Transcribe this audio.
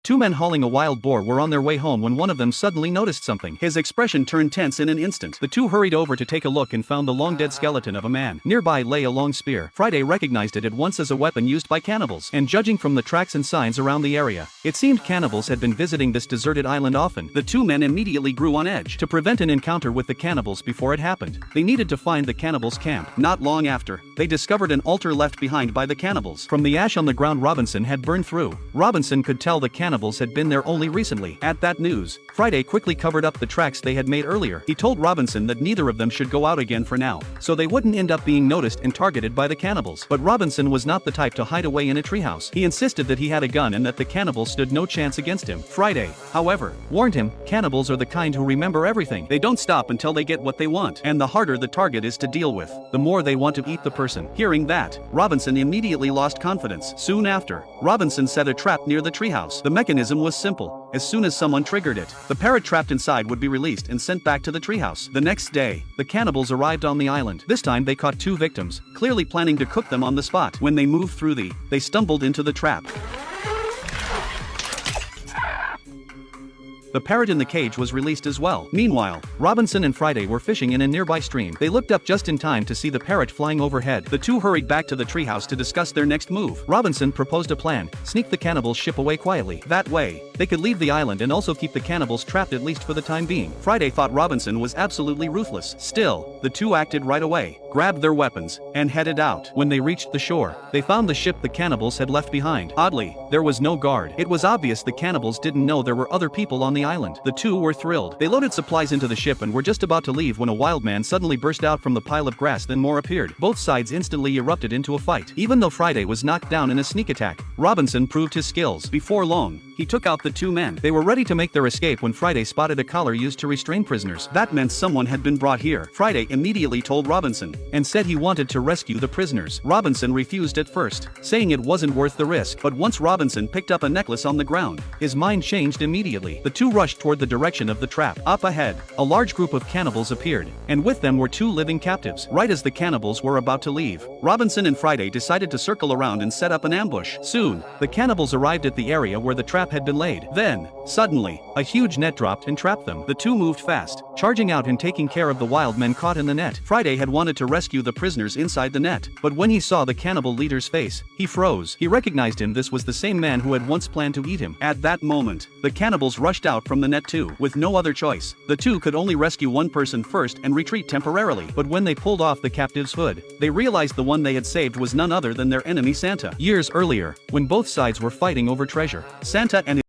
Two men hauling a wild boar were on their way home when one of them suddenly noticed something. His expression turned tense in an instant. The two hurried over to take a look and found the long-dead skeleton of a man. Nearby lay a long spear. Friday recognized it at once as a weapon used by cannibals, and judging from the tracks and signs around the area, it seemed cannibals had been visiting this deserted island often. The two men immediately grew on edge. To prevent an encounter with the cannibals before it happened, they needed to find the cannibals' camp. Not long after, they discovered an altar left behind by the cannibals. From the ash on the ground Robinson had burned through, Robinson could tell the cannibals had been there only recently. At that news, Friday quickly covered up the tracks they had made earlier. He told Robinson that neither of them should go out again for now, so they wouldn't end up being noticed and targeted by the cannibals. But Robinson was not the type to hide away in a treehouse. He insisted that he had a gun and that the cannibals stood no chance against him. Friday, however, warned him, cannibals are the kind who remember everything. They don't stop until they get what they want, and the harder the target is to deal with, the more they want to eat the person. Hearing that, Robinson immediately lost confidence. Soon after, Robinson set a trap near the treehouse. The mechanism was simple. As soon as someone triggered it, the parrot trapped inside would be released and sent back to the treehouse. The next day, the cannibals arrived on the island. This time they caught two victims, clearly planning to cook them on the spot. When they moved through they stumbled into the trap. The parrot in the cage was released as well. Meanwhile, Robinson and Friday were fishing in a nearby stream. They looked up just in time to see the parrot flying overhead. The two hurried back to the treehouse to discuss their next move. Robinson proposed a plan: sneak the cannibals' ship away quietly. That way, they could leave the island and also keep the cannibals trapped at least for the time being. Friday thought Robinson was absolutely ruthless. Still, the two acted right away, grabbed their weapons, and headed out. When they reached the shore, they found the ship the cannibals had left behind. Oddly, there was no guard. It was obvious the cannibals didn't know there were other people on the island. The two were thrilled. They loaded supplies into the ship and were just about to leave when a wild man suddenly burst out from the pile of grass. Then more appeared. Both sides instantly erupted into a fight. Even though Friday was knocked down in a sneak attack, Robinson proved his skills. Before long, he took out the two men. They were ready to make their escape when Friday spotted a collar used to restrain prisoners. That meant someone had been brought here. Friday immediately told Robinson and said he wanted to rescue the prisoners. Robinson refused at first, saying it wasn't worth the risk. But once Robinson picked up a necklace on the ground, his mind changed immediately. The two rushed toward the direction of the trap. Up ahead, a large group of cannibals appeared, and with them were two living captives. Right as the cannibals were about to leave, Robinson and Friday decided to circle around and set up an ambush. Soon, the cannibals arrived at the area where the trap had been laid. Then, suddenly, a huge net dropped and trapped them. The two moved fast, charging out and taking care of the wild men caught in the net. Friday had wanted to rescue the prisoners inside the net, but when he saw the cannibal leader's face, he froze. He recognized him. This was the same man who had once planned to eat him. At that moment, the cannibals rushed out from the net too. With no other choice, the two could only rescue one person first and retreat temporarily. But when they pulled off the captive's hood, they realized the one they had saved was none other than their enemy Santa. Years earlier, when both sides were fighting over treasure, Santa and